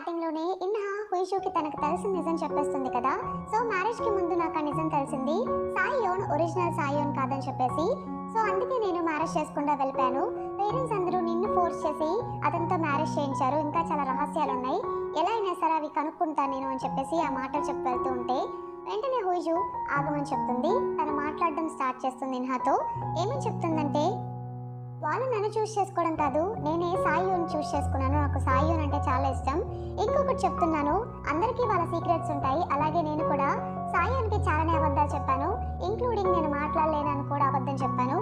స్టార్టింగ్‌లోనే ఇన్హా హుయిషుకి తనకు తెలిసిన నిజం చెప్పేస్తుంది కదా! సో, మ్యారేజ్‌కి ముందు నాకు ఆ నిజం తెలిసింది. సాయియోన్ ఒరిజినల్ సాయియోన్ కాదని చెప్పేసి. సో, అందుకే నేను మ్యారేజ్ చేసుకుండా వెళ్ళిపోయాను. పేరెంట్స్ అందరూ నిన్ను ఫోర్స్ చేసి అతనితో మ్యారేజ్ చేయించారు. ఇంకా చాలా రహస్యాలున్నాయి. ఎలా అయినా సరే అవి కనుక్కుంటాను నేను అని చెప్పేసి ఆ మాటలు చెప్పి వెళ్తూ ఉంటే, వెంటనే హుయిషు ఆగమని చెప్తుంది. తను మాట్లాడడం స్టార్ట్ చేస్తుంది ఇన్హాతో. ఏమని చెప్తుందంటే, వాళ్ళు నన్ను చూస్ చేసుకోవడం కాదు, నేనే సాయియోని చూస్ చేసుకున్నాను. నాకు సాయియోన్ అంటే చాలా ఇష్టం. ఇంకొకటి చెప్తున్నాను, అందరికీ వాళ్ళ సీక్రెట్స్ ఉంటాయి. అలాగే నేను కూడా సాయియోన్కి చాలానే అబద్ధాలు చెప్పాను. ఇంక్లూడింగ్ నేను మాట్లాడలేనని కూడా అబద్ధం చెప్పాను.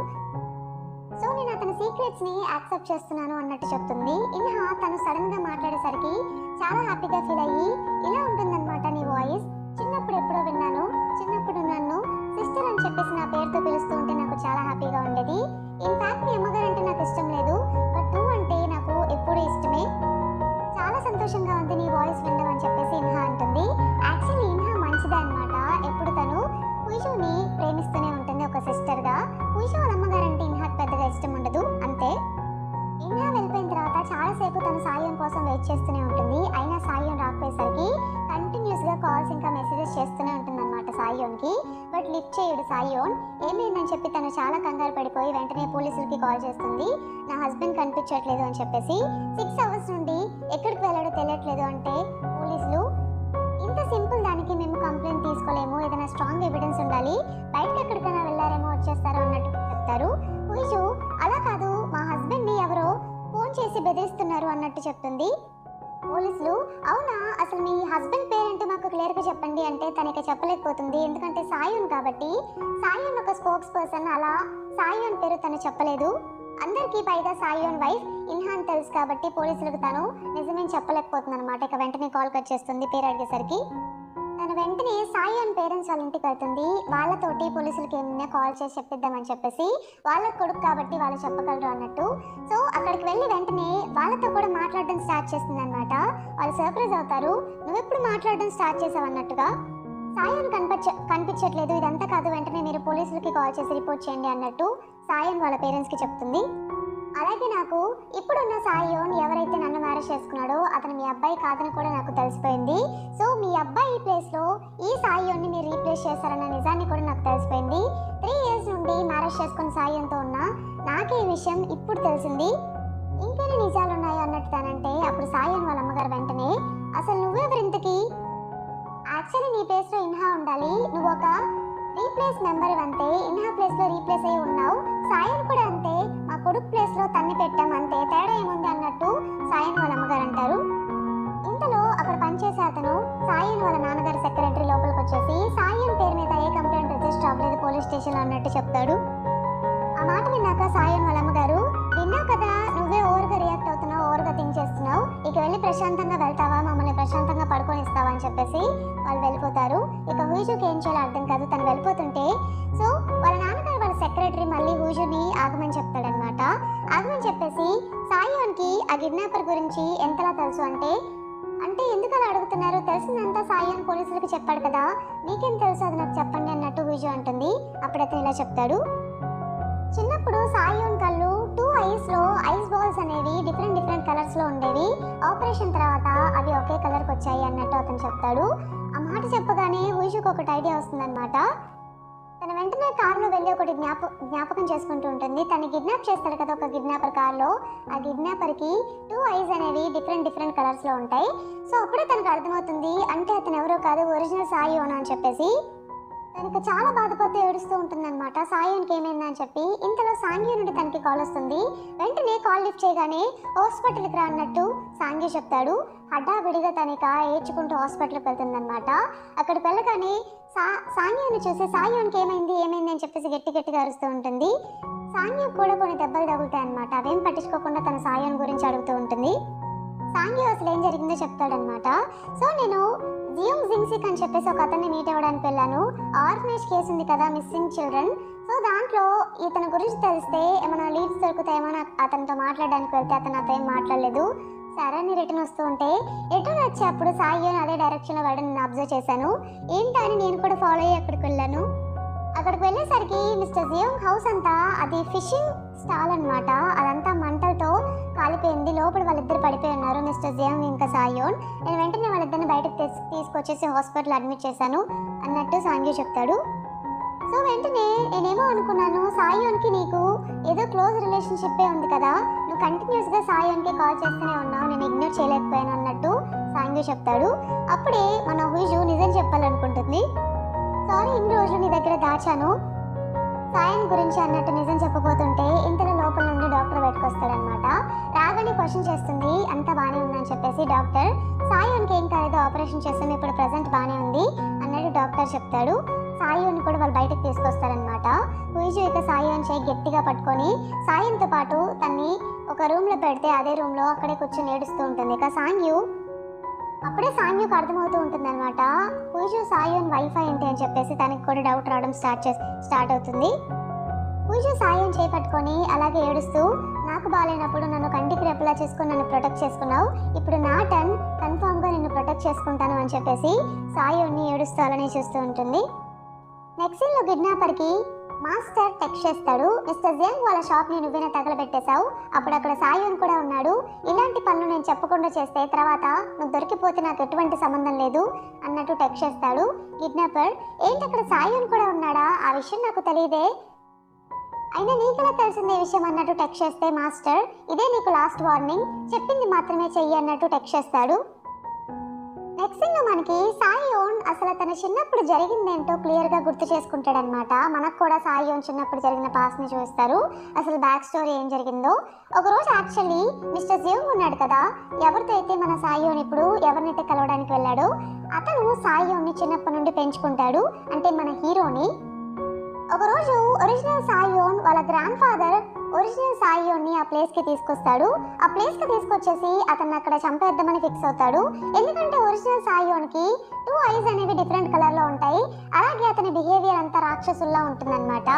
సో నేను అతని సీక్రెట్స్ని యాక్సెప్ట్ చేస్తున్నాను అన్నట్టు చెప్తుంది. ఇన్హా తను సడన్గా మాట్లాడేసరికి చాలా హ్యాపీగా ఫీల్ అయ్యి, ఇలా ఉంటుందన్నమాట నీ వాయిస్. చిన్నప్పుడు ఎప్పుడో విన్నాను. చిన్నప్పుడు నన్ను సిస్టర్ అని చెప్పేసి నా పేరుతో పిలుస్తూ ఉంటే నాకు చాలా హ్యాపీగా ఉండేది. ఇన్ఫాక్ట్ మీ అమ్మగారు అంటే నాకు ఇష్టం లేదు, బట్ నువ్వు అంటే నాకు ఎప్పుడూ ఇష్టమే. చాలా సంతోషంగా ఉంది నీ వాయిస్ వినడం అని చెప్పేసి ఇన్హా అంటుంది. యాక్చువల్లీ ఇన్హా మంచిదే అనమాట. ఎప్పుడు తను హుయిషుని ప్రేమిస్తూనే ఉంటుంది ఒక సిస్టర్గా. హుయిషు వాళ్ళ అమ్మగారు అంటే ఇన్హాకి పెద్దగా ఇష్టం ఉండదు, అంతే. ఇన్హా వెళ్ళిపోయిన తర్వాత చాలాసేపు తను సాయియోన్ కోసం వెయిట్ చేస్తూనే ఉంటుంది. అయినా సాయియోన్ రాకపోయేసరికి కంటిన్యూస్గా కాల్స్ ఇంకా మెసేజెస్ చేస్తూనే ఉంటుంది అనమాట సాయియోన్కి. బట్ లిఫ్ట్ చేయడు సాయియోన్. ఏమైందని చెప్పి తను చాలా కంగారు పడిపోయి వెంటనే పోలీసులకి కాల్ చేస్తుంది. నా హస్బెండ్ కనిపించట్లేదు అని చెప్పేసి. 6 అవర్స్ నుండి ఎక్కడికి వెళ్ళాడో తెలియట్లేదు అంటే పోలీసులు, ఇంత సింపుల్ దానికి మేము కంప్లైంట్ తీసుకోలేము, ఏదైనా స్ట్రాంగ్ ఎవిడెన్స్ ఉండాలి, బయటకు ఎక్కడికైనా వెళ్ళారేమో వచ్చేస్తారో అన్నట్టు చెప్తారు. హుయిషు అలా కాదు, మా హస్బెండ్ని ఎవరో ఫోన్ చేసి బెదిరిస్తున్నారు అన్నట్టు చెప్తుంది. పోలీసులు, అవునా, అసలు మీ హస్బెండ్ పేరేంటో మాకు క్లియర్గా చెప్పండి అంటే తనకి చెప్పలేకపోతుంది. ఎందుకంటే సాయియోన్ కాబట్టి. సాయియోన్ ఒక స్పోక్స్ పర్సన్, అలా సాయియోన్ పేరు తను చెప్పలేదు. అందరికీ పైగా సాయియోన్ వైఫ్ ఇన్హాన్ తెలుసు కాబట్టి పోలీసులకు తను నిజమేం చెప్పలేకపోతుంది అనమాట. ఇక వెంటనే కాల్ కట్ చేస్తుంది పేరు అడిగేసరికి. తను వెంటనే సాయియోన్ పేరెంట్స్ వాళ్ళ ఇంటికి వెళ్తుంది. వాళ్ళతోటి పోలీసులకి ఏమైనా కాల్ చేసి చెప్పిద్దామని చెప్పేసి, వాళ్ళ కొడుకు కాబట్టి వాళ్ళు చెప్పగలరు అన్నట్టు. సో అక్కడికి వెళ్ళి వెంటనే వాళ్ళతో కూడా మాట్లాడడం స్టార్ట్ చేస్తుంది అనమాట. వాళ్ళు సర్ప్రైజ్ అవుతారు, నువ్వెప్పుడు మాట్లాడడం స్టార్ట్ చేసావు అన్నట్టుగా. సాయియోన్ కనిపించట్లేదు, ఇదంతా కాదు, వెంటనే మీరు పోలీసులకి కాల్ చేసి రిపోర్ట్ చేయండి అన్నట్టు సాయియోన్ వాళ్ళ పేరెంట్స్కి చెప్తుంది. అలాగే నాకు ఇప్పుడున్న సాయియోన్ ఎవరైతే నన్ను మ్యారేజ్ చేసుకున్నాడో అతను మీ అబ్బాయి కాదని కూడా నాకు తెలిసిపోయింది. సో మీ అబ్బాయి ప్లేస్లో ఈ సాయియోన్ని మీరు రీప్లేస్ చేశారన్న నిజాన్ని కూడా నాకు తెలిసిపోయింది. 3 ఇయర్స్ నుండి మ్యారేజ్ చేసుకుని సాయియోన్తో ఉన్నా నాకే ఈ విషయం ఇప్పుడు తెలిసింది. ఇంకేనా నిజాలు ఉన్నాయి అన్నట్టు తనంటే, అప్పుడు సాయియోన్ వాళ్ళ అమ్మగారు వెంటనే, అసలు నువ్వెవరింతకి? యాక్చువల్లీ నీ ప్లేస్లో ఇన్హా ఉండాలి, నువ్వు ఒక రీప్లేస్ మెంబర్ అంతే. ఇన్హా ప్లేస్లో రీప్లేస్ అయ్యి ఉన్నావు. సాయిన్ కూడా అంతే, మా కొడుకు ప్లేస్లో తన్ని పెట్టాం అంతే, తేడా ఏముంది అన్నట్టు సాయిన్ వాళ్ళ అమ్మగారు అంటారు. ఇంతలో అక్కడ పనిచేసే అతను సాయిన్ వాళ్ళ నాన్నగారి సెక్రటరీ లోపలికి వచ్చేసి, సాయిన్ పేరు మీద ఏ కంప్లైంట్ రిజిస్టర్ అవ్వలేదు పోలీస్ స్టేషన్లో అన్నట్టు చెప్తాడు. ఆ మాట విన్నాక సాయిన్ వాళ్ళ అమ్మగారు, విన్నావు కదా, నువ్వే ఓవర్గా రియాక్ట్ అవుతున్నావు, ఓవర్గా థింక్ చేస్తున్నావు, ఇక వెళ్ళి ప్రశాంతంగా వెళ్తావా, మమ్మల్ని ప్రశాంతంగా పడుకొని ఇస్తావా అని చెప్పేసి వాళ్ళు వెళ్ళిపోతారు. ఇక హుయిషుకి ఏం చేయాలో అర్థం కాదు. తను వెళ్ళిపోతుంటే సో వాళ్ళ నాన్నగారు వాళ్ళ సెక్రటరీ మళ్ళీ హుయిషుని ఆగమని చెప్తాడనమాట. ఆగమని చెప్పేసి సాయియోన్కి ఆ కిడ్నాపర్ గురించి ఎంతలా తెలుసు అంటే ఎందుకు అలా అడుగుతున్నారు, తెలిసిందంతా సాయియోన్ పోలీసులకు చెప్పాడు కదా, నీకేం తెలుసు అది నాకు చెప్పండి అన్నట్టు హుయిషు అంటుంది. అప్పుడైతే ఇలా చెప్తాడు, చిన్నప్పుడు సాయియోన్ కళ్ళు 2 ఐస్లో ఐస్ బాల్స్ అనేవి డిఫరెంట్ కలర్స్లో ఉండేవి. ఆపరేషన్ తర్వాత అవి ఒకే కలర్కి వచ్చాయి అన్నట్టు అతను చెప్తాడు. ఆ మాట చెప్పగానే హుయిషుకి ఒకటి ఐడియా వస్తుందన్నమాట. తన వెంటనే కార్లో వెళ్ళి ఒకటి జ్ఞాపకం చేసుకుంటూ ఉంటుంది. తను కిడ్నాప్ చేస్తాడు కదా ఒక కిడ్నాపర్ కార్లో, ఆ కిడ్నాపర్కి 2 ఐస్ అనేవి డిఫరెంట్ కలర్స్లో ఉంటాయి. సో అప్పుడే తనకు అర్థమవుతుంది, అంటే అతను ఎవరో కాదు, ఒరిజినల్ సాయియోన్ అని చెప్పేసి. తనకు చాలా బాధపడుతూ ఏడుస్తూ ఉంటుందన్నమాట, సాయియోన్కి ఏమైందని చెప్పి. ఇంతలో సాంగ్యూ నుండి తనకి కాల్ వస్తుంది. వెంటనే కాల్ లిఫ్ట్ చేయగానే హాస్పిటల్కి రా అన్నట్టు సాంగ్యూ చెప్తాడు. హడావిడిగా తనిక ఏడ్చుకుంటూ హాస్పిటల్కి వెళ్తుందన్నమాట. అక్కడికి వెళ్ళగానే సాంగ్యూని చూసి సాయియోన్కి ఏమైంది అని చెప్పేసి గట్టిగా అరుస్తూ ఉంటుంది. సాంగ్యూ కూడా కొన్ని దెబ్బలు తగులుతాయి అనమాట. అవేం పట్టించుకోకుండా తన సాయియోన్ గురించి అడుగుతూ ఉంటుంది. సాంగ్యూ అసలు ఏం జరిగిందో చెప్తాడనమాట. సో నేను జియోంగ్ జింగ్సిక్ అని చెప్పేసి ఒక అతన్ని మీట్ అవ్వడానికి వెళ్ళాను. ఆర్ఫనేజ్ కేసు ఉంది కదా, మిస్సింగ్ చిల్డ్రన్. సో దాంట్లో ఇతని గురించి తెలిస్తే ఏమైనా లీడ్స్ దొరుకుతాయేమో అతనితో మాట్లాడడానికి వెళ్తే అతను నాతో ఏం మాట్లాడలేదు. సరే అని రిటర్న్ వస్తూ ఉంటే రిటర్న్ వచ్చేప్పుడు సాయియోన్ అదే డైరెక్షన్లో వెళ్ళడం నేను అబ్జర్వ్ చేశాను. ఏంటని నేను కూడా ఫాలో అయ్యి అక్కడికి వెళ్ళాను. అక్కడికి వెళ్ళేసరికి మిస్టర్ జియోంగ్ హౌస్ అంతా అది ఫిషింగ్ స్టాల్ అన్నమాట. అదంతా మంటలతో కాలిపోయింది. లోపల వాళ్ళిద్దరు పడిపోయి ఉన్నారు, మిస్టర్ జియోంగ్ ఇంకా సాయోన్. నేను వెంటనే వాళ్ళిద్దరిని బయటకు తీసుకొచ్చేసి హాస్పిటల్ అడ్మిట్ చేశాను అన్నట్టు సాంగ్యూ చెప్తాడు. సో వెంటనే నేనేమో అనుకున్నాను, సాయోన్కి నీకు ఏదో క్లోజ్ రిలేషన్షిప్పే ఉంది కదా, నువ్వు కంటిన్యూస్గా సాయోన్కి కాల్ చేస్తూనే ఉన్నావు, నేను ఇగ్నోర్ చేయలేకపోయాను అన్నట్టు సాంగ్యూ చెప్తాడు. అప్పుడే మన హుయిజు నిజం చెప్పాలనుకుంటుంది. సారీ, ఇన్ని రోజులు నీ దగ్గర దాచాను సాయన్ గురించి అన్నట్టు నిజం చెప్పబోతుంటే ఇంతలో లోపల నుండి డాక్టర్ బయటకొస్తాడనమాట. రాగానే క్వశ్చన్ చేస్తుంది, అంతా బాగానే ఉందని చెప్పేసి డాక్టర్. సాయోన్కి ఏం కాలేదో, ఆపరేషన్ చేస్తాం, ఇప్పుడు ప్రజెంట్ బాగానే ఉంది అన్నట్టు డాక్టర్ చెప్తాడు. సాయోన్ కూడా వాళ్ళు బయటకు తీసుకొస్తారనమాట. హుయిజు ఇక సాయోన్ చేయి గట్టిగా పట్టుకొని సాయంతో పాటు తన్ని ఒక రూమ్లో పెడితే అదే రూమ్లో అక్కడే కూర్చొని ఏడుస్తూ ఉంటుంది. ఇక అప్పుడే సాంగ్యూకి అర్థమవుతూ ఉంటుంది అనమాట, హుయిజు సాయోన్ వైఫై ఏంటి అని చెప్పేసి తనకి కూడా డౌట్ రావడం స్టార్ట్ అవుతుంది. హుయిజు సాయోన్ చేపట్టుకొని అలాగే ఏడుస్తూ, నాకు బాగాలేనప్పుడు నన్ను కంటికి రెప్పలా చేసుకుని నన్ను ప్రొటెక్ట్ చేసుకున్నావు, ఇప్పుడు నా టర్న్, కన్ఫామ్గా నిన్ను ప్రొటెక్ట్ చేసుకుంటాను అని చెప్పేసి సాయోన్ని ఏడుస్తూ అలానే చూస్తూ ఉంటుంది. నెక్స్ట్ సీన్లో కిడ్నాపర్కి మాస్టర్ టెక్స్ట్ చేస్తాడు, మిస్టర్ జియాంగ్ వాళ్ళ షాప్ని నువ్వేనా తగలబెట్టేశావు, అప్పుడు అక్కడ సాయోన్ కూడా ఉన్నాడు, ఇలాంటి పనులు నేను చెప్పకుండా చేస్తే తర్వాత నువ్వు దొరికిపోతే నాకు ఎటువంటి సంబంధం లేదు అన్నట్టు టెక్స్ట్ చేస్తాడు. కిడ్నాపర్, ఏంటి అక్కడ సాయోన్ కూడా ఉన్నాడా, ఆ విషయం నాకు తెలియదే, అయినా నీకెలా తెలిసిందే విషయం అన్నట్టు టెక్స్ట్ చేస్తే మాస్టర్, ఇదే నీకు లాస్ట్ వార్నింగ్, చెప్పింది మాత్రమే చెయ్యి అన్నట్టు టెక్స్ట్ చేస్తాడు. నెక్స్ట్ సీన్లో మనకి సాయోన్ అసలు తన చిన్నప్పుడు జరిగిందేంటో క్లియర్గా గుర్తు చేసుకుంటాడనమాట. మనకు కూడా సాయోన్ చిన్నప్పుడు జరిగిన పాస్ట్ని చూస్తారు, అసలు బ్యాక్ స్టోరీ ఏం జరిగిందో. ఒకరోజు యాక్చువల్లీ మిస్టర్ జియోంగ్ ఉన్నాడు కదా, ఎవరితో అయితే మన సాయోన్ ఇప్పుడు ఎవరినైతే కలవడానికి వెళ్ళాడో అతను సాయోన్ని చిన్నప్పటి నుండి పెంచుకుంటాడు, అంటే మన హీరోని. ఒకరోజు ఒరిజినల్ సాయోన్ వాళ్ళ గ్రాండ్ ఫాదర్ ఒరిజినల్ సాయోన్ని ఆ ప్లేస్కి తీసుకొస్తాడు. ఆ ప్లేస్కి తీసుకొచ్చేసి అతన్ని అక్కడ చంపేద్దామని ఫిక్స్ అవుతాడు. ఎందుకంటే ఒరిజినల్ సాయోన్కి 2 ఐస్ అనేవి డిఫరెంట్ కలర్లో ఉంటాయి, అలాగే అతని బిహేవియర్ అంతా రాక్షసుల్లా ఉంటుందన్నమాట.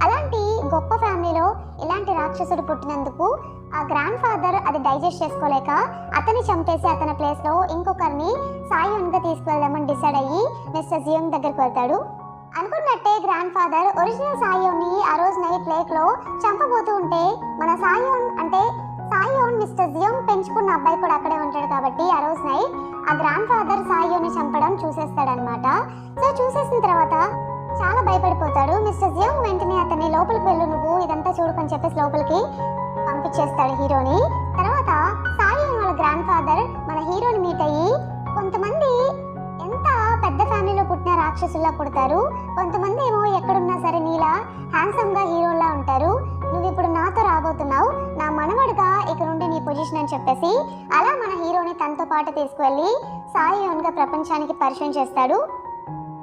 అలాంటి గొప్ప ఫ్యామిలీలో ఇలాంటి రాక్షసుడు పుట్టినందుకు ఆ గ్రాండ్ ఫాదర్ అది డైజెస్ట్ చేసుకోలేక అతన్ని చంపేసి అతని ప్లేస్లో ఇంకొకరిని సాయోన్గా తీసుకువెళ్దామని డిసైడ్ అయ్యి మిస్టర్ జియోంగ్ దగ్గరికి వెళ్తాడు. అనుకున్నట్టే గ్రాండ్ ఫాదర్ ఒరిజినల్ సాయోన్ని ఆ రోజు నైట్ లేక్లో చంపబోతూ ఉంటే మన సాయోన్ మిస్టర్ జియోంగ్ పెంచుకున్న అబ్బాయి కూడా అక్కడే ఉంటాడు కాబట్టి ఆ రోజు నైట్ ఆ గ్రాండ్ ఫాదర్ సాయోన్ని చంపడం చూసేస్తాడనమాట. సో చూసేసిన తర్వాత చాలా భయపడిపోతాడు. మిస్టర్ జియోంగ్ వెంటనే అతన్ని లోపలికి వెళ్ళు, నువ్వు ఇదంతా చూడుకొని చెప్పేసి లోపలికి పంపించేస్తాడు హీరోని. తర్వాత సాయోన్ వాళ్ళ గ్రాండ్ ఫాదర్ మన హీరోని మీట్ అయ్యి, కొంతమంది ఎంత పెద్ద ఫ్యామిలీలో పుట్టిన రాక్షసుల్లా పుడతారు, కొంతమంది ఏమో ఎక్కడున్నా సరే నీలా హ్యాండ్సమ్గా హీరోలా ఉంటారు, నువ్వు ఇప్పుడు నాతో రాబోతున్నావు, నా మనవడుగా ఇక నుండి నీ పొజిషన్ అని చెప్పేసి అలా మన హీరోని తనతో పాటు తీసుకువెళ్ళి సాయోన్గా ప్రపంచానికి పరిచయం చేస్తాడు.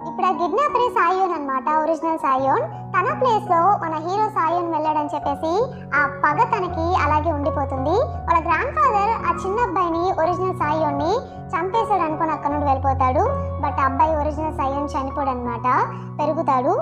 ఇప్పుడు ఆ కిడ్నాపరే సాయోన్ అనమాట, ఒరిజినల్ సాయోన్. తన ప్లేస్లో మన హీరో సాయోన్ వెళ్ళాడని చెప్పేసి ఆ పగ తనకి అలాగే ఉండిపోతుంది. వాళ్ళ గ్రాండ్ ఫాదర్ ఆ చిన్న అబ్బాయిని ఒరిజినల్ సాయోన్ని చంపేశాడు అనుకుని అక్కడ నుండి వెళ్ళిపోతాడు. బట్ ఆ అబ్బాయి ఒరిజినల్ సాయోన్ చనిపోడు అనమాట, పెరుగుతాడు.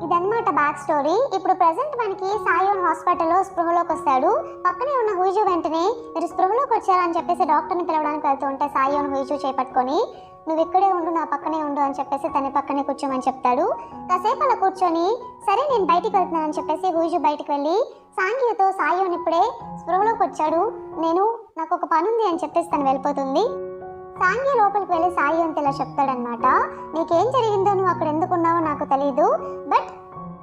ఇదన్నమాట బ్యాక్ స్టోరీ. ఇప్పుడు ప్రెసెంట్ మనకి సాయోన్ హాస్పిటల్లో స్పృహలోకి వస్తాడు. పక్కనే ఉన్న హుయిజు వెంటనే మీరు స్పృహలోకి వచ్చారని చెప్పేసి డాక్టర్ని పిలవడానికి వెళ్తూ ఉంటే సాయోన్ హుయిజు చేపట్టుకొని, నువ్వు ఇక్కడే ఉండు, నా పక్కనే ఉండు అని చెప్పేసి తన పక్కనే కూర్చోమని చెప్తాడు. కాసేపు అలా కూర్చొని సరే నేను బయటికి వెళ్తున్నానని చెప్పేసి హుయిజు బయటికి వెళ్ళి సాంగ్యూతో సాయోన్ ఇప్పుడే స్పృహలోకి వచ్చాడు, నాకు ఒక పని ఉంది అని చెప్పేసి తను వెళ్ళిపోతుంది. సాంగ్యూ లోపలికి వెళ్ళి సాయోన్తో ఇలా చెప్తాడనమాట, నీకేం జరిగిందో, నువ్వు అక్కడ ఎందుకున్నావో నాకు తెలీదు, బట్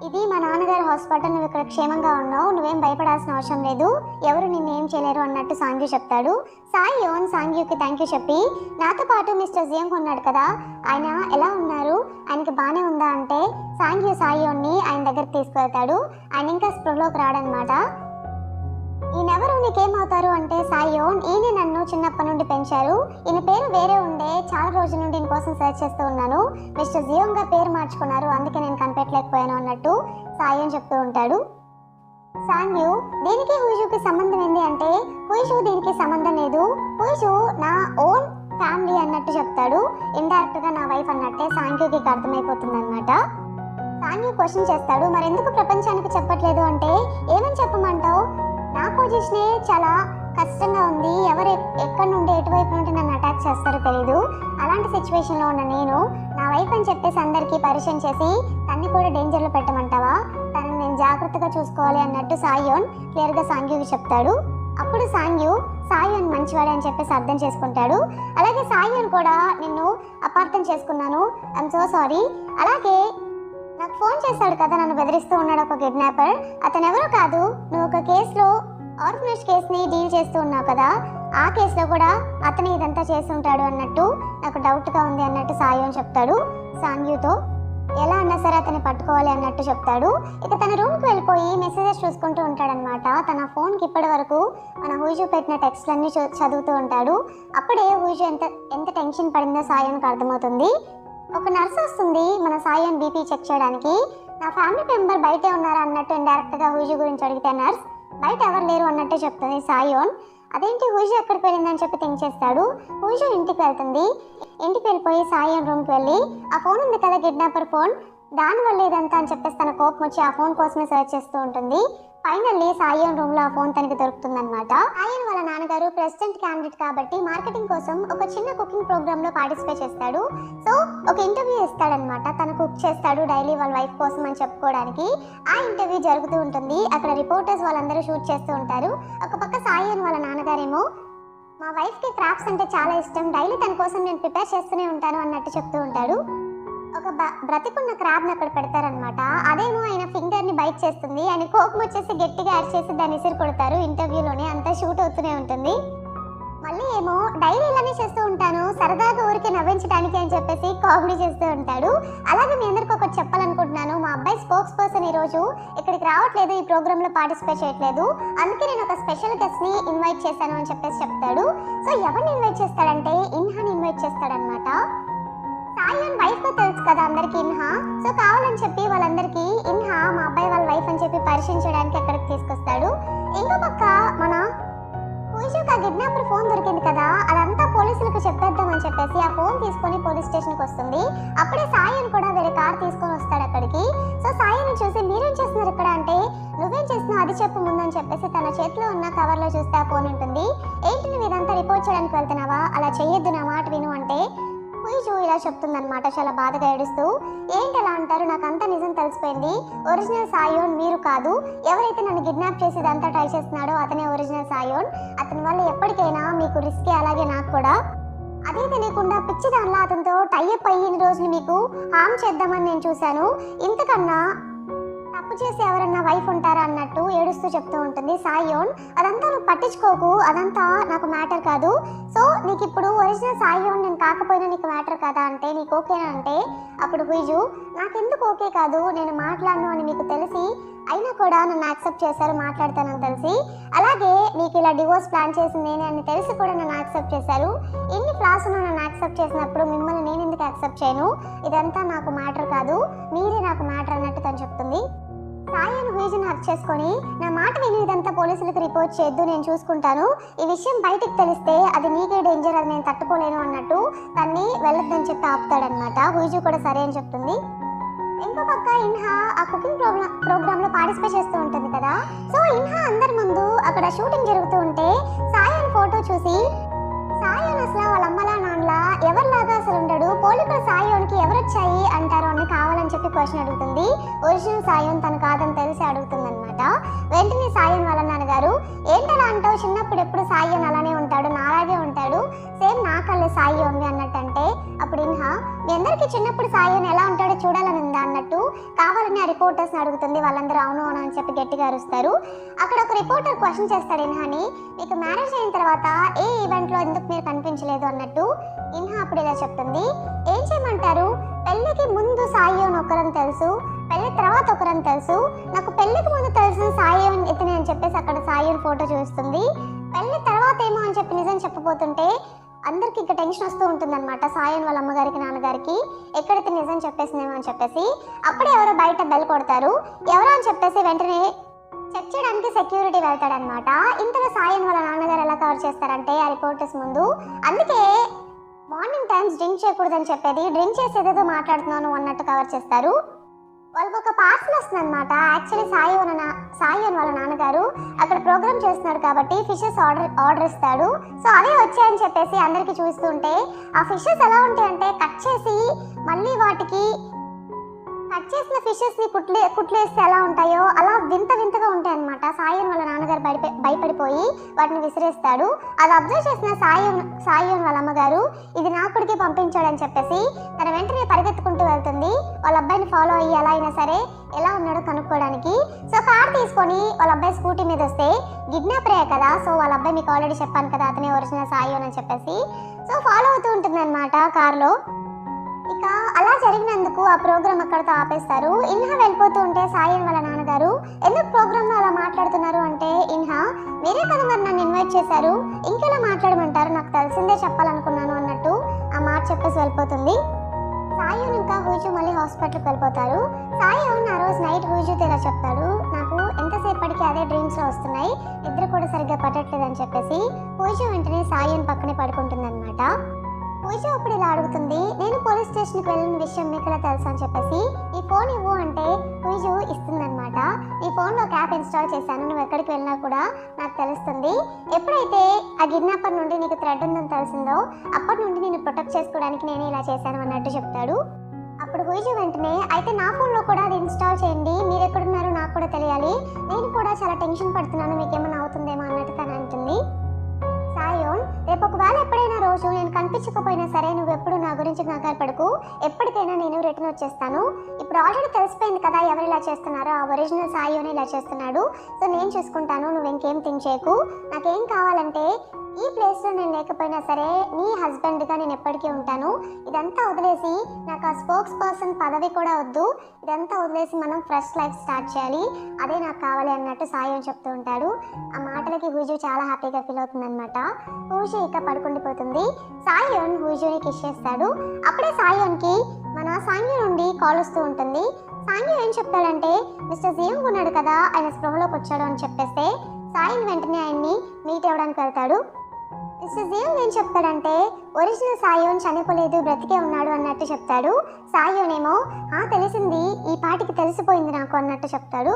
ఇది మా నాన్నగారి హాస్పిటల్, నువ్వు ఇక్కడ క్షేమంగా ఉన్నావు, నువ్వేం భయపడాల్సిన అవసరం లేదు, ఎవరు నిన్ను ఏం చేయలేరు అన్నట్టు సాంగ్యూ చెప్తాడు. సాయోన్ సాంగ్యూకి థ్యాంక్ యూ చెప్పి, నాతో పాటు మిస్టర్ జియోంగ్ ఉన్నాడు కదా, ఆయన ఎలా ఉన్నారు, ఆయనకి బాగానే ఉందా అంటే సాంగ్యూ సాయోన్ని ఆయన దగ్గరికి తీసుకువెళ్తాడు. ఆయన ఇంకా స్పృహలోకి రాడనమాట. ఈయనెవరు, నీకేమవుతారు అంటే సాయోన్, ఈయన నన్ను చిన్నప్పటి నుండి పెంచారు, ఈయన పేరు వేరే ఉండే, చాలా రోజుల నుండి ఈయన కోసం సెర్చ్ చేస్తూ ఉన్నాను, మిస్టర్ జియోంగ్గా పేరు మార్చుకున్నారు, అందుకే నేను కనిపెట్టలేకపోయాను అన్నట్టు సాయోన్ చెప్తూ ఉంటాడు. సాంగ్యూ, దీనికి హుయిజుకి సంబంధం ఏంటి అంటే, హుయిజు దీనికి సంబంధం లేదు, హుయిజు నా ఓన్ ఫ్యామిలీ అన్నట్టు చెప్తాడు. ఇండైరెక్ట్గా నా వైఫ్ అన్నట్టే సాంగ్యూకి అర్థమైపోతుంది అనమాట. సాంగ్యూ క్వశ్చన్ చేస్తాడు, మరి ఎందుకు ప్రపంచానికి చెప్పట్లేదు అంటే, ఏమని చెప్పమంటావు, నా పొజిషనే చాలా కష్టంగా ఉంది, ఎవరు ఎక్కడి నుండి ఎటువైపు నుండి నన్ను అటాక్ చేస్తారో తెలీదు, అలాంటి సిచ్యువేషన్లో ఉన్న నేను నా వైఫ్ అని చెప్పేసి అందరికీ పరిచయం చేసి తన తన్ని కూడా డేంజర్లో పెట్టమంటావా, తనని నేను జాగ్రత్తగా చూసుకోవాలి అన్నట్టు సాయోన్ క్లియర్గా సాంగ్యూకి చెప్తాడు. అప్పుడు సాయోన్ మంచివాడే అని చెప్పేసి అర్థం చేసుకుంటాడు. అలాగే సాయోన్ కూడా నిన్ను అపార్థం చేసుకున్నాను, ఐఎమ్ సో సారీ. అలాగే నాకు ఫోన్ చేశాడు కదా, నన్ను బెదిరిస్తూ ఉన్నాడు ఒక కిడ్నాపర్, అతను ఎవరో కాదు, నువ్వు ఒక కేసులో ఆర్ఫనేజ్ కేసుని డీల్ చేస్తూ ఉన్నావు కదా, ఆ కేసులో కూడా అతను ఇదంతా చేసి ఉంటాడు అన్నట్టు నాకు డౌట్గా ఉంది అన్నట్టు సాయోన్ చెప్తాడు సాంగ్యూతో. ఎలా అన్నా సరే అతన్ని పట్టుకోవాలి అన్నట్టు చెప్తాడు. ఇక తన రూమ్కి వెళ్ళిపోయి మెసేజెస్ చూసుకుంటూ ఉంటాడనమాట. తన ఫోన్కి ఇప్పటి వరకు మన హూజు పెట్టిన టెక్స్ట్లన్నీ చదువుతూ ఉంటాడు. అప్పుడే హూజు ఎంత టెన్షన్ పడిందో సాయోన్కి అర్థమవుతుంది. ఒక నర్స్ వస్తుంది మన సాయోన్ బీపీ చెక్ చేయడానికి. నా ఫ్యామిలీ మెంబర్ బయటే ఉన్నారా అన్నట్టు ఇండైరెక్ట్గా హూజు గురించి అడిగితే నర్స్ బయట ఎవరు లేరు అన్నట్టే చెప్తుంది సాయోన్. అదేంటి హూజు ఎక్కడికి వెళ్ళిందని చెప్పి థింక్ చేస్తాడు. హూజు ఇంటికి వెళ్తుంది. ఇంటికి వెళ్ళిపోయి సాయోన్ రూమ్కి వెళ్ళి ఆ ఫోన్ ఉంది కదా కిడ్నాపర్ ఫోన్, దానివల్ల ఇదంతా అని చెప్పేసి తన కోపం వచ్చి ఆ ఫోన్ కోసమే సెర్చ్ చేస్తూ ఉంటుంది. ఫైనల్లీ సాయోన్ రూమ్ లో ఆ ఫోన్ తనకి దొరుకుతుందన్నమాట. సాయోన్ వాళ్ళ నాన్నగారు ప్రెసిడెంట్ క్యాండిడేట్ కాబట్టి మార్కెటింగ్ కోసం ఒక చిన్న కుకింగ్ ప్రోగ్రామ్ లో పార్టిసిపేట్ చేస్తాడు. సో ఒక ఇంటర్వ్యూ ఇస్తాడనమాట. తను కుక్ చేస్తాడు డైలీ వాళ్ళ వైఫ్ కోసం అని చెప్పుకోవడానికి. ఆ ఇంటర్వ్యూ జరుగుతూ ఉంటుంది. అక్కడ రిపోర్టర్స్ వాళ్ళందరూ షూట్ చేస్తూ ఉంటారు. ఒక పక్క సాయోన్ వాళ్ళ నాన్నగారేమో మా వైఫ్కి క్రాఫ్ట్స్ అంటే చాలా ఇష్టం, డైలీ తన కోసం నేను ప్రిపేర్ చేస్తూనే ఉంటాను అన్నట్టు చెప్తూ ఉంటాడు. ఒక బ్రతికున్న క్రాబ్ని అక్కడ పెడతారనమాట. అదేమో ఆయన ఫింగర్ని బైట్ చేస్తుంది. ఆయన కోపం వచ్చేసి గట్టిగా యాడ్ చేసి దాన్ని ఇసిరి కొడతారు. ఇంటర్వ్యూలోనే అంతా షూట్ అవుతూనే ఉంటుంది. మళ్ళీ ఏమో డైలీ ఇలానే చేస్తూ ఉంటాను, సరదాగా ఊరికి నవ్వించడానికి అని చెప్పేసి కామెడీ చేస్తూ ఉంటాడు. అలాగే మీ అందరికి ఒకటి చెప్పాలనుకుంటున్నాను, మా అబ్బాయి స్పోక్స్ పర్సన్ ఈరోజు ఇక్కడికి రావట్లేదు, ఈ ప్రోగ్రాంలో పార్టిసిపేట్ చేయట్లేదు, అందుకే నేను ఒక స్పెషల్ గెస్ట్ని ఇన్వైట్ చేశాను అని చెప్పేసి చెప్తాడు. సో ఎవరిని ఇన్వైట్ చేస్తాడంటే ఇన్హాని ఇన్వైట్ చేస్తాడనమాట. సాయోన్ వైఫ్ తో తెలుసు కదా అందరికి ఇన్హా. సో కావాలని చెప్పి వాళ్ళందరికీ ఇన్హా మా అబ్బాయి వాళ్ళ వైఫ్ అని చెప్పి పరిచయం చేయడానికి అక్కడికి తీసుకొస్తాడు. ఇంకో పక్క మన హూజుకి ఆ కిడ్నాపర్ ఫోన్ దొరికింది కదా, అదంతా పోలీసులకు చెప్పేద్దామని చెప్పేసి ఆ ఫోన్ తీసుకొని పోలీస్ స్టేషన్కి వస్తుంది. అప్పుడే సాయోన్ కూడా వేరే కార్ తీసుకొని వస్తాడు అక్కడికి. సో సాయోన్ చూసి మీరేం చేస్తున్నారు ఇక్కడ అంటే, నువ్వేం చేస్తున్నావు అది చెప్పు ముందని చెప్పేసి తన చేతిలో ఉన్న కవర్లో చూస్తే ఆ ఫోన్ ఉంటుంది. ఏంటి నువ్వు ఇదంతా రిపోర్ట్ చేయడానికి వెళ్తున్నావా, అలా చెయ్యొద్దు నా మాట విను అంటే హూజు ఇలా చెప్తుందనమాట చాలా బాధగా ఏడుస్తూ. ఏంటి అలా అంటారు, నాకు అంతా నిజం తెలిసిపోయింది, ఒరిజినల్ సాయోన్ మీరు కాదు, ఎవరైతే నన్ను కిడ్నాప్ చేసి ఇదంతా ట్రై చేస్తున్నాడో అతనే ఒరిజినల్ సాయోన్, అతని వల్ల ఎప్పటికైనా మీకు రిస్కే, అలాగే నాకు కూడా. అదే తెలియకుండా పిచ్చి దానిలో అతనితో టైఅప్ అయ్యిన రోజులు మీకు హామ్ చేద్దామని నేను చూశాను, ఇంతకన్నా తప్పు చేసి ఎవరన్నా వైఫ్ ఉంటారా అన్నట్టు ఏడుస్తూ చెప్తూ ఉంటుంది సాయోన్. అదంతా నువ్వు పట్టించుకోకు, అదంతా నాకు మ్యాటర్ కాదు. సో నీకు ఇప్పుడు ఒరిజినల్ సాయోన్ నేను కాకపోయినా నీకు మ్యాటర్ కదా అంటే, నీకు ఓకేనా అంటే అప్పుడు హూజు నాకెందుకు ఓకే కాదు, నేను మాట్లాడను అని మీకు తెలిసి అయినా కూడా నన్ను యాక్సెప్ట్ చేశారు, మాట్లాడతానని తెలిసి, అలాగే మీకు ఇలా డివోర్స్ ప్లాన్ చేసింది నేనే అని తెలిసి కూడా నన్ను యాక్సెప్ట్ చేశారు. ఎన్ని ఫ్లాస్ నన్ను యాక్సెప్ట్ చేసినప్పుడు మిమ్మల్ని నేను ఎందుకు యాక్సెప్ట్ చేయను, ఇదంతా నాకు మ్యాటర్ కాదు, మీరే నాకు మ్యాటర్ అన్నట్టు తను చెప్తుంది. సాయోన్ హూజుని హక్ చేసుకొని నా మాట విని ఇదంతా పోలీసులకు రిపోర్ట్ చేయొద్దు, నేను చూసుకుంటాను, ఈ విషయం బయటికి తెలిస్తే అది నీకే డేంజర్, అది నేను తట్టుకోలేను అన్నట్టు తన్ని వెళ్ళొద్దని చెప్పి ఆపుతాడనమాట. హూజు కూడా సరే అని చెప్తుంది. ఇంకో పక్క ఇన్హా ఆ కుకింగ్ ప్రోగ్రామ్ లో పార్టిసిపేట్ చేస్తూ ఉంటుంది కదా. సో ఇన్హా అందరి ముందు అక్కడ షూటింగ్ జరుగుతూ ఉంటే సాయోన్ ఫోటో చూసి సాయోన్ అసలు వాళ్ళ అమ్మలా నాన్నలా ఎవరిలాగా అసలు ఉండడు, పోలికలు సాయోన్కి ఎవరొచ్చాయి అంటారు అని కావాలని చెప్పి క్వశ్చన్ అడుగుతుంది. ఒరిజినల్ సాయోన్ తను కాదని తెలిసి అడుగుతుంది అనమాట. వెంటనే సాయోన్ వాళ్ళ నాన్నగారు ఏంటలా అంటావు, చిన్నప్పుడు ఎప్పుడు సాయోన్ అలానే ఉంటాడు, నాలాగే ఉంటాడు, సేమ్ నా కళ్ళే సాయోన్ అన్నట్టు అంటే అప్పుడు ఇన్హా మీ అందరికీ చిన్నప్పుడు సాయోన్ ఎలా ఉంటాడో చూడాలని ఉందా అన్నట్టు కావాలని ఆ రిపోర్టర్స్ని అడుగుతుంది. వాళ్ళందరూ అవును అవును అని చెప్పి గట్టిగా అరుస్తారు. అక్కడ ఒక రిపోర్టర్ క్వశ్చన్ చేస్తాడు ఇన్హాని, మీకు మ్యారేజ్ అయిన తర్వాత ఏ ఈవెంట్లో ఎందుకు మీరు కనిపించలేదు అన్నట్టు. ఇన్హా అప్పుడు ఇలా చెప్తుంది, ఏం చేయమంటారు, పెళ్ళికి ముందు సాయోన్ ఒకరని తెలుసు, పెళ్లి తర్వాత ఒకరని తెలుసు, నాకు పెళ్లికి ముందు తెలిసిన సాయోన్ ఇతనే అని చెప్పేసి అక్కడ సాయోన్ ఫోటో చూస్తుంది. పెళ్లి తర్వాత ఏమో అని చెప్పి నిజం చెప్పబోతుంటే అందరికి ఇంకా టెన్షన్ వస్తూ ఉంటుంది అనమాట. సాయోన్ వాళ్ళ అమ్మగారికి నాన్నగారికి ఎక్కడైతే నిజం చెప్పేసిందేమో అని చెప్పేసి అప్పుడే ఎవరో బయట బెల్ కొడతారు. ఎవరో అని చెప్పేసి వెంటనే చెక్ చేయడానికి సెక్యూరిటీ వెళ్తాడనమాట. ఇంతలో సాయోన్ వాళ్ళ నాన్నగారు ఎలా కవర్ చేస్తారంటే ఆ రిపోర్టర్స్ ముందు, అందుకే మార్నింగ్ టైమ్స్ డ్రింక్ చేయకూడదని చెప్పేది, డ్రింక్ చేసేదేదో మాట్లాడుతున్నాను అన్నట్టు కవర్ చేస్తారు. వాళ్ళకి ఒక పార్సల్ వస్తుంది అనమాట. యాక్చువల్లీ సాయోన్ వాళ్ళ నాన్నగారు అక్కడ ప్రోగ్రామ్ చేస్తున్నాడు కాబట్టి ఫిషెస్ ఆర్డర్ ఇస్తాడు. సో అవే వచ్చాయని చెప్పేసి అందరికీ చూస్తుంటే ఆ ఫిషెస్ ఎలా ఉంటాయంటే కట్ చేసి మళ్ళీ వాటికి కట్ చేసిన ఫిషెస్ ని కుట్లేస్తే ఎలా ఉంటాయో అలా వింత వింతగా ఉంటాయి అనమాట. సాయిన్ వాళ్ళ నాన్నగారు భయపడిపోయి వాటిని విసిరేస్తాడు. అది అబ్జర్వ్ చేసిన సాయిన్ వాళ్ళ అమ్మగారు ఇది నా కొడుకే పంపించాడని చెప్పేసి తన వెంటనే పరిగెత్తుకుంటూ వెళ్తుంది వాళ్ళ అబ్బాయిని ఫాలో అయ్యి ఎలా అయినా సరే ఎలా ఉన్నాడో కనుక్కోవడానికి. సో కార్ తీసుకొని వాళ్ళ అబ్బాయి స్కూటీ మీద వస్తే కిడ్నాపరే కదా, సో వాళ్ళ అబ్బాయి మీకు ఆల్రెడీ చెప్పాను కదా అతనే ఒరిజినల్ సాయిన్ అని చెప్పేసి సో ఫాలో అవుతూ ఉంటుంది అనమాట కార్లో. ఇక అలా జరిగినందుకు ఆ ప్రోగ్రామ్ అక్కడితో ఆపేస్తారు. ఇన్హా వెళ్ళిపోతూ ఉంటే సాయిన్ వాళ్ళ నాన్నగారు ఎందుకు ప్రోగ్రామ్ లో అలా మాట్లాడుతున్నారు అంటే, ఇన్హా మీరే కదా మరి నన్ను ఇన్వైట్ చేశారు, ఇంకెలా మాట్లాడమంటారు, నాకు తెలిసిందే చెప్పాలనుకున్నాను అన్నట్టు ఆ మాట చెప్పేసి వెళ్ళిపోతుంది. సాయిన్ ఇంకా హూజు మళ్ళీ హాస్పిటల్కి వెళ్ళిపోతారు. సాయిన్ ఆ రోజు నైట్ హూజుతో ఇలా చెప్తాడు, నాకు ఎంతసేపటికి అదే డ్రీమ్స్ లో వస్తున్నాయి, నిద్ర కూడా సరిగ్గా పట్టట్లేదు అని చెప్పేసి హూజు వెంటనే సాయిన్ పక్కనే పడుకుంటుంది అనమాట. పూజ అప్పుడు ఇలా అడుగుతుంది, నేను పోలీస్ స్టేషన్కి వెళ్ళిన విషయం మీకు ఎలా తెలుసు అని చెప్పేసి నీ ఫోన్ ఇవ్వు అంటే పూజ ఇస్తుందన్నమాట. నీ ఫోన్లో ఒక యాప్ ఇన్స్టాల్ చేశాను, నువ్వు ఎక్కడికి వెళ్ళినా కూడా నాకు తెలుస్తుంది. ఎప్పుడైతే ఆ కిడ్నాపర్ నుండి నీకు థ్రెడ్ ఉందని తెలిసిందో అప్పటి నుండి నేను ప్రొటెక్ట్ చేసుకోవడానికి నేనే ఇలా చేశాను అన్నట్టు చెప్తాడు. అప్పుడు హూజు వెంటనే అయితే నా ఫోన్లో కూడా అది ఇన్స్టాల్ చేయండి, మీరు ఎక్కడున్నారో నాకు కూడా తెలియాలి, నేను కూడా చాలా టెన్షన్ పడుతున్నాను, మీకేమైనా అవుతుందేమో అన్నట్టు తను అంటుంది. సాయోన్ రేపు ఒకవేళ ఎప్పుడైనా రోజు నేను కనిపించకపోయినా సరే నువ్వు ఎప్పుడు నా గురించి కంగారు పడకు, ఎప్పటికైనా నేను రిటర్న్ వచ్చేస్తాను. ఇప్పుడు ఆల్రెడీ తెలిసిపోయింది కదా ఎవరు ఇలా చేస్తున్నారో, ఆ ఒరిజినల్ సాయోన్ ఇలా చేస్తున్నాడు, సో నేను చూసుకుంటాను, నువ్వు ఇంకేం థింక్ చేయకు. నాకేం కావాలంటే ఈ ప్లేస్లో నేను లేకపోయినా సరే నీ హస్బెండ్గా నేను ఎప్పటికీ ఉంటాను. ఇదంతా వదిలేసి నాకు ఆ స్పోక్స్ పర్సన్ పదవి కూడా వద్దు, ఇదంతా వదిలేసి మనం ఫ్రెష్ లైఫ్ స్టార్ట్ చేయాలి, అదే నాకు కావాలి అన్నట్టు సాయోన్ చెప్తూ ఉంటాడు. ఆ మాటలకి హూజు చాలా హ్యాపీగా ఫీల్ అవుతుంది అనమాట. హూజు ఇక పడుకుండిపోతుంది. సాయోన్ హూజుని కిస్ చేస్తాడు. అప్పుడే సాయోన్కి మన సాంగ్య నుండి కాల్ వస్తూ ఉంటుంది. సాంగ్య ఏం చెప్తాడంటే మిస్టర్ జియాంగ్ ఉన్నాడు కదా ఆయన స్పృహలోకి వచ్చాడు అని చెప్పేస్తే సాయిన్ వెంటనే ఆయన్ని మీట్ అవ్వడానికి వెళ్తాడు. మిస్టర్ జియాంగ్ ఏం చెప్తాడంటే ఒరిజినల్ సాయోన్ చనిపోలేదు బ్రతికే ఉన్నాడు అన్నట్టు చెప్తాడు. సాయోన్ ఏమో తెలిసింది, ఈ పాటికి తెలిసిపోయింది నాకు అన్నట్టు చెప్తాడు.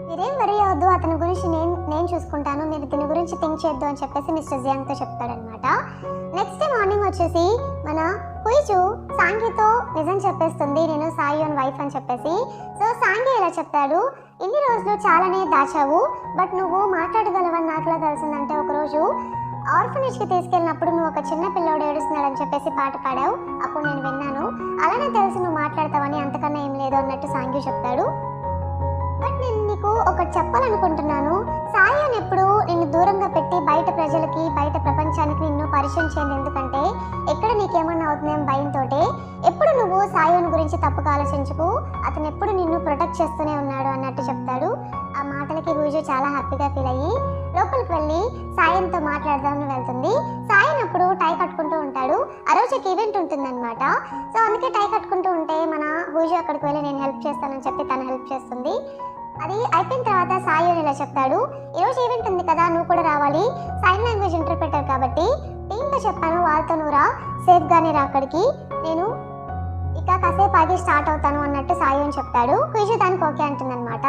మీరేం వరీ అవద్దు, అతని గురించి నేను చూసుకుంటాను, మీరు దీని గురించి థింక్ చేయొద్దు అని చెప్పేసి మిస్టర్ జియాంగ్తో చెప్తాడనమాట. నెక్స్ట్ డే మార్నింగ్ వచ్చేసి మన హుయిజు సాంగ్యతో నిజం చెప్పేస్తుంది, నేను సాయోన్ వైఫ్ అని చెప్పేసి. సో సాంగ్య ఇలా చెప్తాడు, ఇన్ని రోజులు చాలానే దాచావు, బట్ నువ్వు మాట్లాడగలవని నాకులా తెలిసిందంటే ఒకరోజు ఆర్ఫనేజ్కి తీసుకెళ్ళినప్పుడు నువ్వు ఒక చిన్న పిల్లోడు ఏడుస్తున్నాడని చెప్పేసి పాట పాడావు, అప్పుడు నేను విన్నాను, అలానే తెలిసి నువ్వు మాట్లాడతావని, అంతకన్నా ఏం లేదు అన్నట్టు సాంగ్య చెప్తాడు. బట్ నేను నీకు ఒకటి చెప్పాలనుకుంటున్నాను, సాయోన్ ఎప్పుడు నిన్ను దూరంగా పెట్టి బయట ప్రజలకి బయట ప్రపంచానికి నిన్ను పరిచయం చేయండి, ఎందుకంటే ఎక్కడ నీకేమన్నా అవుతుందేమో భయంతో. ఎప్పుడు నువ్వు సాయోన్ గురించి తప్పుగా ఆలోచించుకు, అతను ఎప్పుడు నిన్ను ప్రొటెక్ట్ చేస్తూనే ఉన్నాడు అన్నట్టు చెప్తాడు. ఆ మాటలకి హూజు చాలా హ్యాపీగా ఫీల్ అయ్యి లోపలికి వెళ్ళి సాయన్తో మాట్లాడదామని వెళ్తుంది. సాయన్ అప్పుడు టై కట్టుకుంటూ ఉంటాడు. ఆ రోజు ఒక ఈవెంట్ ఉంటుందన్నమాట. సో అందుకే టై కట్టుకుంటూ ఉంటే మన హూజు అక్కడికి వెళ్ళి నేను హెల్ప్ చేస్తానని చెప్పి తను హెల్ప్ చేస్తుంది. అది అయిపోయిన తర్వాత సాయోన్ ఇలా చెప్తాడు, ఈరోజు ఈవెంట్ ఉంది కదా నువ్వు కూడా రావాలి, సైన్ లాంగ్వేజ్ ఇంటర్ప్రిటర్ కాబట్టి టీంతో చెప్పాను వాళ్ళతో నువ్వు రా, సేఫ్గానే రా అక్కడికి, నేను ఇక కాసేపు ఆగి స్టార్ట్ అవుతాను అన్నట్టు సాయోన్ చెప్తాడు. హుయిజు దానికి ఓకే అంటుందన్నమాట.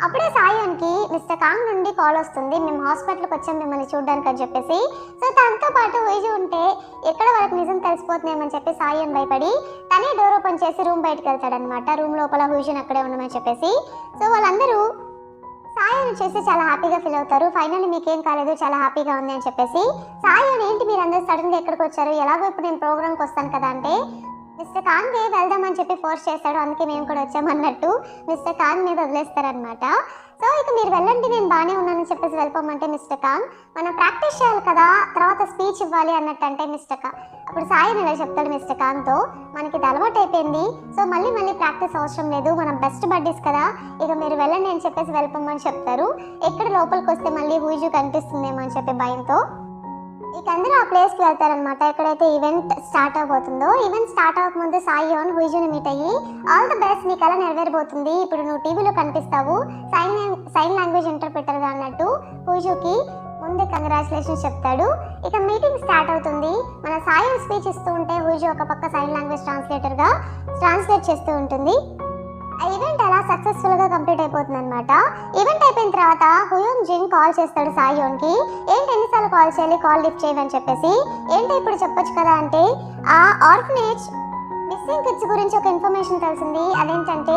అప్పుడే సాయోన్కి మిస్టర్ కాంగ్ నుండి కాల్ వస్తుంది, మేము హాస్పిటల్కి వచ్చాం మిమ్మల్ని చూడడానికి అని చెప్పేసి. సో దాంతో పాటు హుయిజు ఉంటే ఎక్కడ వాళ్ళకి నిజం తెలిసిపోతున్నామని చెప్పి సాయోన్ భయపడి తనే డోర్ ఓపెన్ చేసి రూమ్ బయటకు వెళ్తాడనమాట. రూమ్ లోపల హుయిజుని అక్కడే ఉండమని చెప్పేసి. సో వాళ్ళందరూ సాయోన్ చేసి చాలా హ్యాపీగా ఫీల్ అవుతారు. ఫైనల్లీ మీకేం కాలేదు, చాలా హ్యాపీగా ఉంది అని చెప్పేసి. సాయోన్ ఏంటి మీరు అందరూ సడన్గా ఎక్కడికి వచ్చారు, ఎలాగో ఇప్పుడు నేను ప్రోగ్రామ్కి వస్తాను కదా అంటే మిస్టర్ ఖాన్ వెళ్దామని చెప్పి ఫోర్స్ చేస్తాడు, అందుకే మేము కూడా వచ్చామన్నట్టు మిస్టర్ ఖాన్ మీద వదిలేస్తారనమాట. సో ఇక మీరు వెళ్ళండి నేను బాగానే ఉన్నానని చెప్పేసి వెళ్ళిపోమంటే మిస్టర్ ఖాన్ మనం ప్రాక్టీస్ చేయాలి కదా తర్వాత స్పీచ్ ఇవ్వాలి అన్నట్టు అంటే మిస్టర్ ఖాన్ అప్పుడు సాయి ఇలా చెప్తాడు మిస్టర్ ఖాన్తో, మనకి ఇది అలవాటు అయిపోయింది, సో మళ్ళీ ప్రాక్టీస్ అవసరం లేదు, మనం బెస్ట్ బడ్డీస్ కదా, ఇక మీరు వెళ్ళండి అని చెప్పేసి వెళ్ళిపోమని చెప్తారు. ఎక్కడ లోపలికి వస్తే మళ్ళీ హుయిజు కనిపిస్తుందేమో అని చెప్పి భయంతో ఇక అందరూ ఆ ప్లేస్కి వెళ్తారనమాట, ఎక్కడైతే ఈవెంట్ స్టార్ట్ అవబోతుందో. ఈవెంట్ స్టార్ట్ అవ్వకముందు సాయోన్ హుయిజుని మీట్ అయ్యి ఆల్ ది బెస్ట్, నీకు ఎలా నెరవేరబోతుంది, ఇప్పుడు నువ్వు టీవీలో కనిపిస్తావు సైన్ లాంగ్వేజ్ ఇంటర్ప్రిటర్గా అన్నట్టు హుయిజుకి ముందే కంగ్రాచులేషన్స్ చెప్తాడు. ఇక మీటింగ్ స్టార్ట్ అవుతుంది. మన సాయోన్ స్పీచ్ ఇస్తూ ఉంటే హుయిజు ఒక పక్క సైన్ లాంగ్వేజ్ ట్రాన్స్లేటర్గా ట్రాన్స్లేట్ చేస్తూ ఉంటుంది. ఆ ఈవెంట్ అలా సక్సెస్ఫుల్గా కంప్లీట్ అయిపోతుంది అనమాట. ఈవెంట్ అయిపోయిన తర్వాత హుయోంగ్ జింగ్ కాల్ చేస్తాడు సాయోన్కి, ఏంటి ఎన్నిసార్లు కాల్ చేయాలి, కాల్ లిఫ్ట్ చేయమని చెప్పేసి. ఏంటి ఇప్పుడు చెప్పొచ్చు కదా అంటే ఆ ఆర్ఫనేజ్ మిస్సింగ్ కిడ్స్ గురించి ఒక ఇన్ఫర్మేషన్ తెలిసింది. అదేంటంటే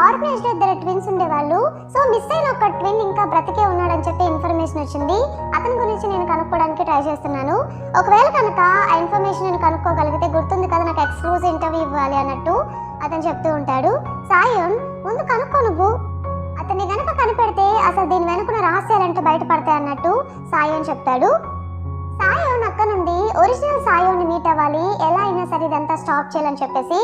ఆర్ఫనేజ్ లో ఇద్దరు ట్విన్స్ ఉండేవాళ్ళు. సో మిస్ అయిన ఒక ట్విన్ ఇంకా బ్రతికే ఉన్నాడని చెప్పి ఇన్ఫర్మేషన్ వచ్చింది. అతని గురించి నేను కనుక్కోవడానికి ట్రై చేస్తున్నాను. ఒకవేళ కనుక ఆ ఇన్ఫర్మేషన్ నేను కనుక్కోగలిగితే, గుర్తుంది కదా నాకు ఎక్స్క్లూజివ్ ఇంటర్వ్యూ ఇవ్వాలి అన్నట్టు అతను చెప్తూ ఉంటాడు. సాయోన్ ముందు కనుక్కో, నువ్వు అతన్ని గనక కనిపెడితే అసలు దీని వెనుకున్న రహస్యాలంటూ బయటపడతాయి అన్నట్టు సాయోన్ చెప్తాడు. సాయోన్ అక్కడ నుండి ఒరిజినల్ సాయోన్ని మీట్ అవ్వాలి, ఎలా అయినా సరే ఇదంతా స్టాప్ చేయాలని చెప్పేసి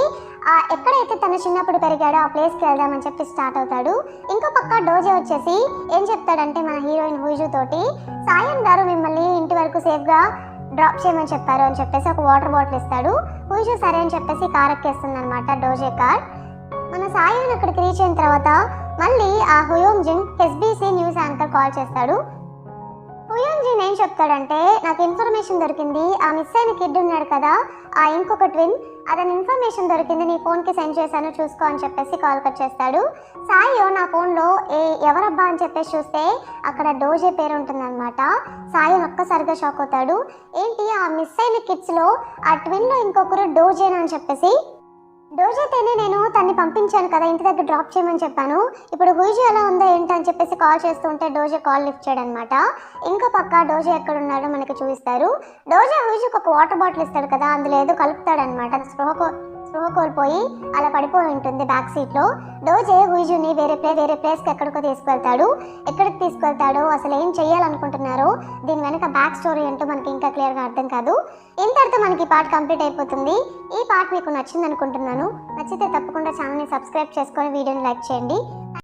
ఎక్కడైతే తను చిన్నప్పుడు పెరిగాడో ఆ ప్లేస్కి వెళ్దామని చెప్పి స్టార్ట్ అవుతాడు. ఇంకో పక్క డోజే వచ్చేసి ఏం చెప్తాడంటే మన హీరోయిన్ హుయిజు తోటి, సాయోన్ గారు మిమ్మల్ని ఇంటి వరకు సేఫ్గా డ్రాప్ చేయమని చెప్పారు అని చెప్పేసి ఒక వాటర్ బాటిల్ ఇస్తాడు. హుయిజు సరే అని చెప్పేసి కార్ ఎక్కేస్తుంది అనమాట, డోజే కార్. మన సాయోన్ అక్కడికి రీచ్ అయిన తర్వాత మళ్ళీ ఆ హుయోంగ్ జిన్ హెచ్బిసి న్యూస్ యాంకర్ కాల్ చేస్తాడు. హుయోంగ్ జిన్ ఏం చెప్తాడంటే, నాకు ఇన్ఫర్మేషన్ దొరికింది, ఆ మిస్ అయిన కిడ్ ఉన్నాడు కదా ఆ ఇంకొక ట్విన్, అతని ఇన్ఫర్మేషన్ దొరికింది, నీ ఫోన్కి సెండ్ చేశాను చూసుకో అని చెప్పేసి కాల్ కట్ చేస్తాడు. సాయో నా ఫోన్లో ఎవరబ్బా అని చెప్పేసి చూస్తే అక్కడ డోజే పేరు ఉంటుందన్నమాట. సాయోన్ ఒక్కసారిగా షాక్ అవుతాడు. ఏంటి ఆ మిస్ అయిన కిడ్స్లో ఆ ట్విన్లో ఇంకొకరు డోజేనా అని చెప్పేసి. డోజేతోనే నేను తన్ని పంపించాను కదా, ఇంటి దగ్గర డ్రాప్ చేయమని చెప్పాను, ఇప్పుడు హుయిజు ఎలా ఉందో ఏంటో అని చెప్పేసి కాల్ చేస్తుంటే డోజే కాల్ లిఫ్ట్ చేయడనమాట. ఇంకో పక్క డోజే ఎక్కడ ఉన్నాడో మనకి చూపిస్తారు. డోజే హుయిజుకి ఒక వాటర్ బాటిల్ ఇస్తాడు కదా, అందులో ఏదో కలుపుతాడనమాట. స్పృహ కోల్పోయి అలా పడిపోయి ఉంటుంది బ్యాక్ సీట్లో. డోజే హుయిజుని వేరే ప్లేస్కి ఎక్కడికో తీసుకువెళ్తాడు. ఎక్కడికి తీసుకువెళ్తాడో, అసలు ఏం చెయ్యాలనుకుంటున్నారో, దీని వెనక బ్యాక్ స్టోరీ ఏంటో మనకి ఇంకా క్లియర్గా అర్థం కాదు. ఇంతటితో మనకి ఈ పార్ట్ కంప్లీట్ అయిపోతుంది. ఈ పార్ట్ మీకు నచ్చింది అనుకుంటున్నాను. నచ్చితే తప్పకుండా ఛానల్ని సబ్స్క్రైబ్ చేసుకొని వీడియోని లైక్ చేయండి.